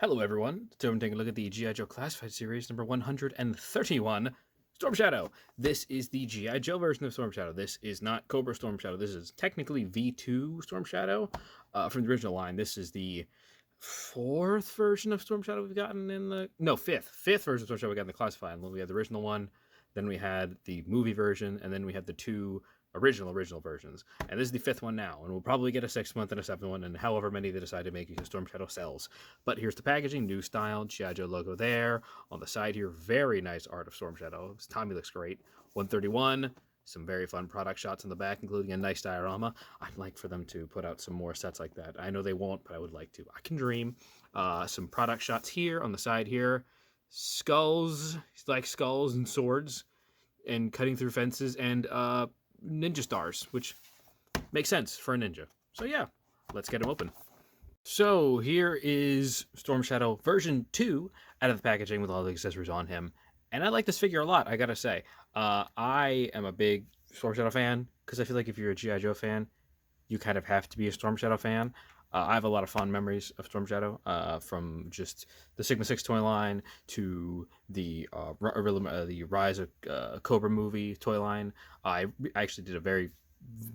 Hello, everyone. Today I'm taking a look at the G.I. Joe Classified Series number 131, Storm Shadow. This is the G.I. Joe version of Storm Shadow. This is not Cobra Storm Shadow. This is technically V2 Storm Shadow from the original line. This is the fourth version of Storm Shadow we've gotten in the... No, fifth version of Storm Shadow we got in the Classified. We had the original one, then we had the movie version, and then we had the two original versions, and this is the fifth one now, and we'll probably get a sixth one and a seventh one, and however many they decide to make because Storm Shadow sells. But here's the packaging, new style, G.I. Joe logo there on the side here. Very nice art of Storm Shadow. Tommy looks great. 131. Some very fun product shots in the back, including a nice diorama. I'd like for them to put out some more sets like that. I know they won't, but I would like to. I can dream. Some product shots here on the side here. Skulls, like skulls and swords, and cutting through fences, and ninja stars, which makes sense for a ninja. So yeah, let's get them open. So here is Storm Shadow version 2 out of the packaging with all the accessories on him. And I like this figure a lot, I gotta say. I am a big Storm Shadow fan, because I feel like if you're a G.I. Joe fan, you kind of have to be a Storm Shadow fan. I have a lot of fond memories of Storm Shadow, from just the Sigma 6 toy line to the Rise of Cobra movie toy line. I actually did a very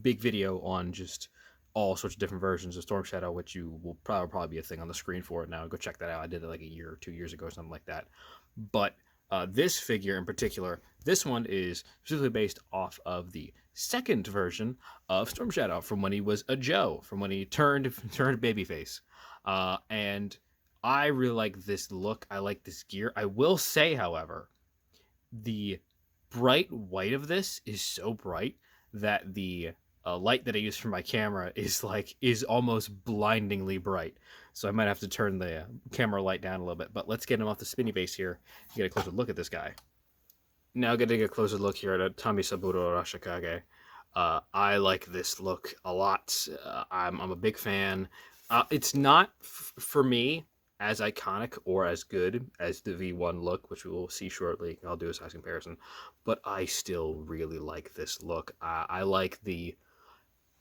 big video on just all sorts of different versions of Storm Shadow, which you will probably be a thing on the screen for it now. Go check that out. I did it like a year or 2 years ago or something like that. But this figure in particular, this one is specifically based off of the second version of Storm Shadow from when he was a Joe, from when he turned babyface. And I really like this look. I like this gear. I will say, however, the bright white of this is so bright that the light that I use for my camera is almost blindingly bright. So I might have to turn the camera light down a little bit. But let's get him off the spinny base here and get a closer look at this guy. Now getting a closer look here at Tommy Saburo Arashikage. I like this look a lot. I'm a big fan. It's not, for me, as iconic or as good as the V1 look, which we will see shortly. I'll do a size comparison. But I still really like this look. I like the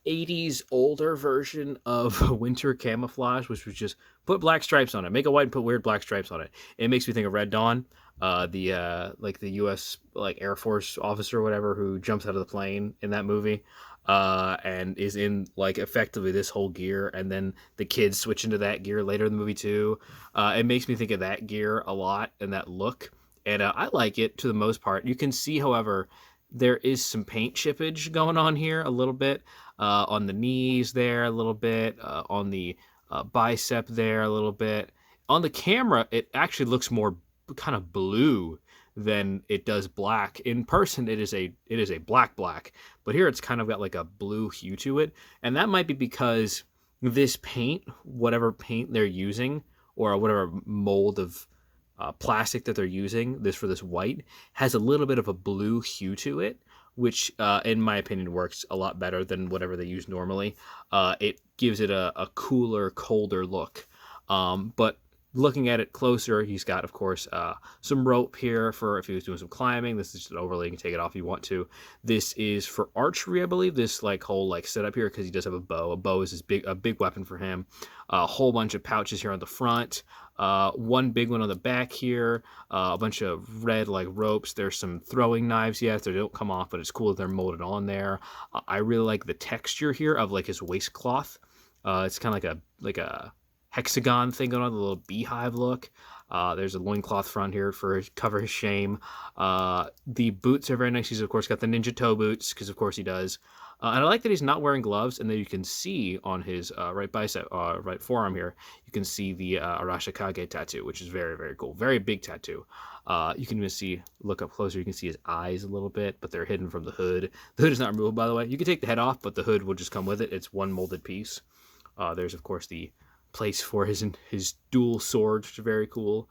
80s older version of Winter Camouflage, which was just put black stripes on it, make it white and put weird black stripes on it. It makes me think of Red Dawn, the U.S. Air Force officer or whatever who jumps out of the plane in that movie, and is in effectively this whole gear, and then the kids switch into that gear later in the movie too. It makes me think of that gear a lot and that look, and I like it to the most part. You can see, however, there is some paint chippage going on here a little bit, on the knees there a little bit, on the bicep there a little bit. On the camera, it actually looks more kind of blue than it does black. In person, it is a black, but here it's kind of got like a blue hue to it, and that might be because this paint, whatever paint they're using, or whatever mold of plastic that they're using for this white, has a little bit of a blue hue to it, which in my opinion works a lot better than whatever they use normally. It gives it a cooler, colder look. But looking at it closer, he's got, of course, some rope here for if he was doing some climbing. This is just an overlay. You can take it off if you want to. This is for archery, I believe, this whole setup here, because he does have a bow. A bow is a big weapon for him. A whole bunch of pouches here on the front. One big one on the back here. A bunch of red ropes. There's some throwing knives. Yes, they don't come off, but it's cool that they're molded on there. I really like the texture here of his waistcloth. It's kind of like a hexagon thing going on, the little beehive look. There's a loincloth front here for cover his shame. The boots are very nice. He's, of course, got the ninja toe boots, because, of course, he does. And I like that he's not wearing gloves, and that you can see on his right bicep, right forearm here, you can see the Arashikage tattoo, which is very, very cool. Very big tattoo. You can even see, look up closer, you can see his eyes a little bit, but they're hidden from the hood. The hood is not removable, by the way. You can take the head off, but the hood will just come with it. It's one molded piece. There's, of course, the place for his dual sword, which is very cool.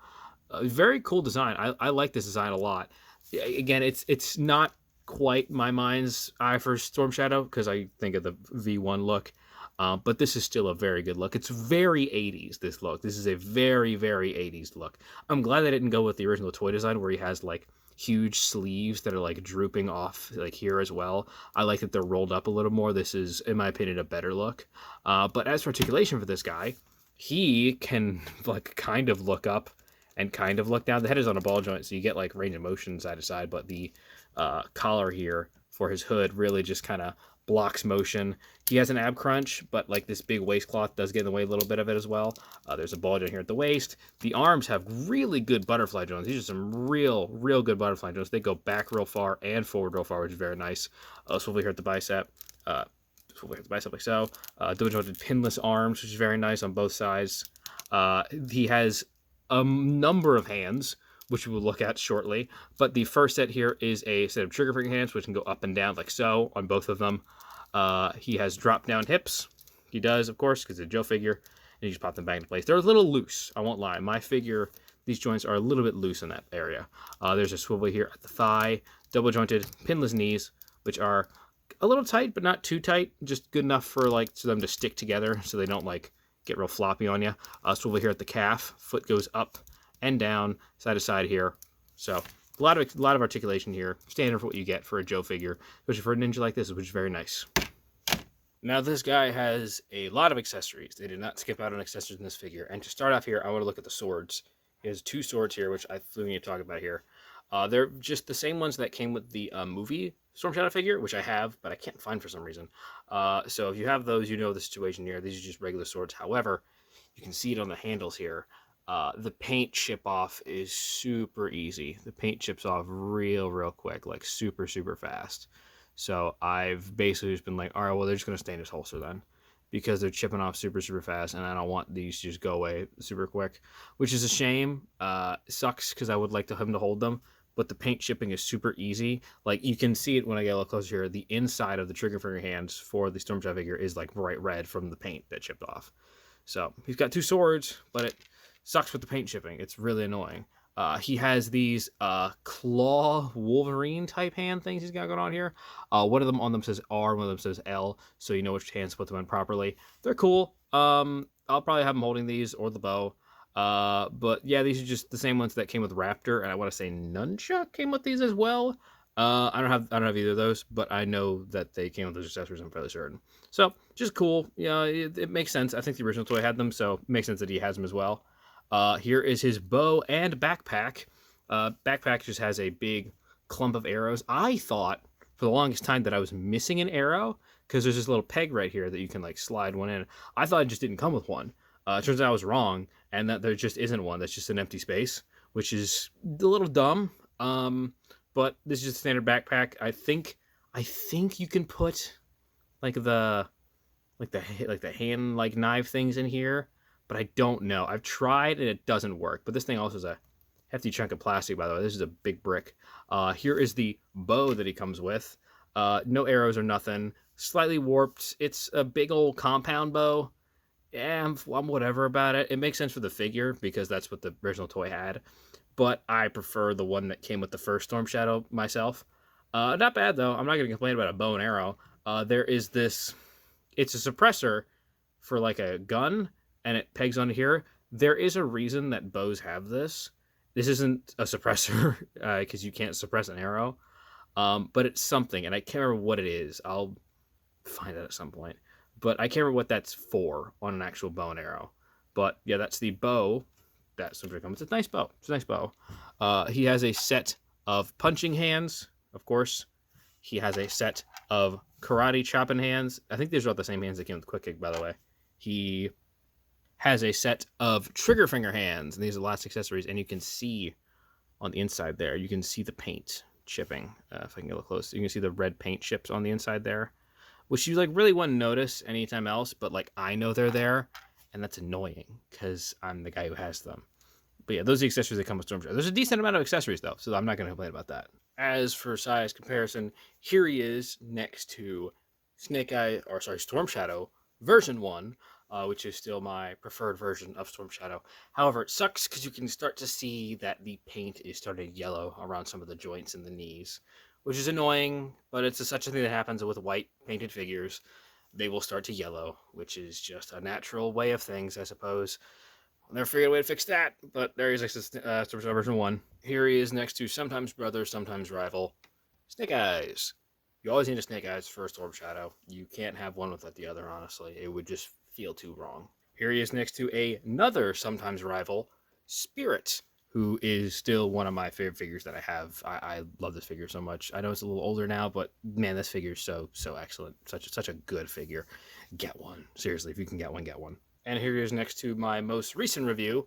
Very cool design. I like this design a lot. Again, it's not quite my mind's eye for Storm Shadow, because I think of the V1 look, but this is still a very good look. It's very 80s, this look. This is a very, very 80s look. I'm glad they didn't go with the original toy design where he has huge sleeves that are drooping off here as well. I like that they're rolled up a little more. This is, in my opinion, a better look. But as for articulation for this guy, he can like kind of look up and kind of look down. The head is on a ball joint, so you get like range of motion side to side, but the collar here for his hood really just kind of blocks motion. He has an ab crunch, but like this big waistcloth does get in the way a little bit of it as well. There's a ball joint here at the waist. The arms have really good butterfly joints. These are some real good butterfly joints. They go back real far and forward real far, which is very nice. Swivel here at the bicep. Swivel here at the bicep like so. Double jointed pinless arms, which is very nice on both sides. He has a number of hands, which we will look at shortly. But the first set here is a set of trigger finger hands, which can go up and down like so on both of them. He has drop down hips. He does, of course, because it's a Joe figure. And you just pop them back into place. They're a little loose, I won't lie. My figure, these joints are a little bit loose in that area. There's a swivel here at the thigh. Double jointed pinless knees, which are a little tight, but not too tight. Just good enough for like so them to stick together so they don't like get real floppy on you. Swivel here at the calf. Foot goes up and down, side to side here. So a lot of articulation here. Standard for what you get for a Joe figure, especially for a ninja like this, which is very nice. Now this guy has a lot of accessories. They did not skip out on accessories in this figure. And to start off here, I want to look at the swords. He has 2 swords here, which I flew need to talk about here. They're just the same ones that came with the movie Storm Shadow figure, which I have, but I can't find for some reason. So if you have those, you know the situation here. These are just regular swords. However, you can see it on the handles here. The paint chip off is super easy. The paint chips off real quick, like super fast. So I've basically just been like, all right, well, they're just going to stay in this holster then, because they're chipping off super fast, and I don't want these to just go away super quick, which is a shame. Sucks because I would like him to hold them, but the paint chipping is super easy. Like, you can see it when I get a little closer here. The inside of the trigger finger hands for the Storm Shadow figure is like bright red from the paint that chipped off. So he's got 2 swords, but it sucks with the paint chipping. It's really annoying. He has these claw Wolverine type hand things he's got going on here. One of them on them says R, one of them says L, so you know which hands to put them in properly. They're cool. I'll probably have him holding these or the bow. But yeah, these are just the same ones that came with Raptor, and I want to say Nunchuck came with these as well. I don't have either of those, but I know that they came with those accessories. I'm fairly certain. So just cool. Yeah, it makes sense. I think the original toy had them, so it makes sense that he has them as well. Here is his bow and backpack. Backpack just has a big clump of arrows. I thought for the longest time that I was missing an arrow because there's this little peg right here that you can like slide one in. I thought it just didn't come with one. It turns out I was wrong, and that there just isn't one. That's just an empty space, which is a little dumb. But this is just a standard backpack. I think you can put like the hand like knife things in here, but I don't know. I've tried and it doesn't work. But this thing also is a hefty chunk of plastic, by the way. This is a big brick. Here is the bow that he comes with. No arrows or nothing. Slightly warped. It's a big old compound bow. Yeah, I'm whatever about it. It makes sense for the figure because that's what the original toy had. But I prefer the one that came with the first Storm Shadow myself. Not bad, though. I'm not going to complain about a bow and arrow. There is this... It's a suppressor for like a gun, and it pegs onto here. There is a reason that bows have this. This isn't a suppressor, because you can't suppress an arrow. But it's something, and I can't remember what it is. I'll find out at some point. But I can't remember what that's for on an actual bow and arrow. But yeah, that's the bow. That's something comes. It's a nice bow. It's a nice bow. He has a set of punching hands, of course. He has a set of karate chopping hands. I think these are all the same hands that came with Quick Kick, by the way. He has a set of trigger finger hands, and these are the last accessories, and you can see on the inside there, you can see the paint chipping. If I can get a little close, you can see the red paint chips on the inside there, which you like really wouldn't notice anytime else, but like I know they're there, and that's annoying because I'm the guy who has them. But yeah, those are the accessories that come with Storm Shadow. There's a decent amount of accessories though, so I'm not going to complain about that. As for size comparison, here he is next to Storm Shadow version 1, which is still my preferred version of Storm Shadow. However, it sucks because you can start to see that the paint is starting to yellow around some of the joints and the knees, which is annoying, but it's such a thing that happens with white painted figures. They will start to yellow, which is just a natural way of things, I suppose. I'll never figure out a way to fix that, but there he is, Storm Shadow version 1. Here he is next to sometimes brother, sometimes rival, Snake Eyes. You always need a Snake Eyes for a Storm Shadow. You can't have one without the other, honestly. It would just feel too wrong. Here he is next to another sometimes rival, Spirit, who is still one of my favorite figures that I have. I love this figure so much. I know it's a little older now, but man, this figure is so excellent. Such a good figure. Get one. Seriously, if you can get one, get one. And here he is next to my most recent review,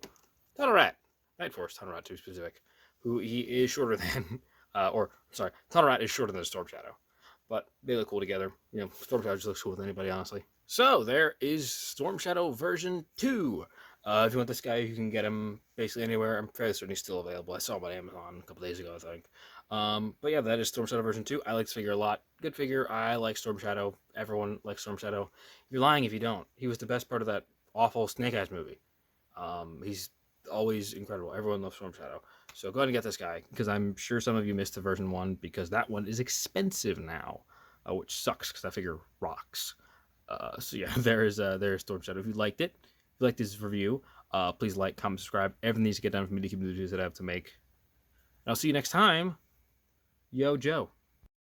Tunnel Rat. Night Force Tunnel Rat to be specific. Who he is shorter than, Tunnel Rat is shorter than Storm Shadow. But they look cool together. You know, Storm Shadow just looks cool with anybody, honestly. So there is Storm Shadow version 2. If you want this guy, you can get him basically anywhere. I'm fairly certain he's still available. I saw him on Amazon a couple days ago, I think. But yeah, that is Storm Shadow version 2. I like this figure a lot. Good figure. I like Storm Shadow. Everyone likes Storm Shadow. You're lying if you don't. He was the best part of that awful Snake Eyes movie. He's always incredible. Everyone loves Storm Shadow. So go ahead and get this guy, because I'm sure some of you missed the version 1, because that one is expensive now, which sucks, because that figure rocks. So yeah, there's Storm Shadow. If you liked it, if you liked this review, please like, comment, subscribe. Everything needs to get done for me to keep the videos that I have to make. And I'll see you next time. Yo, Joe.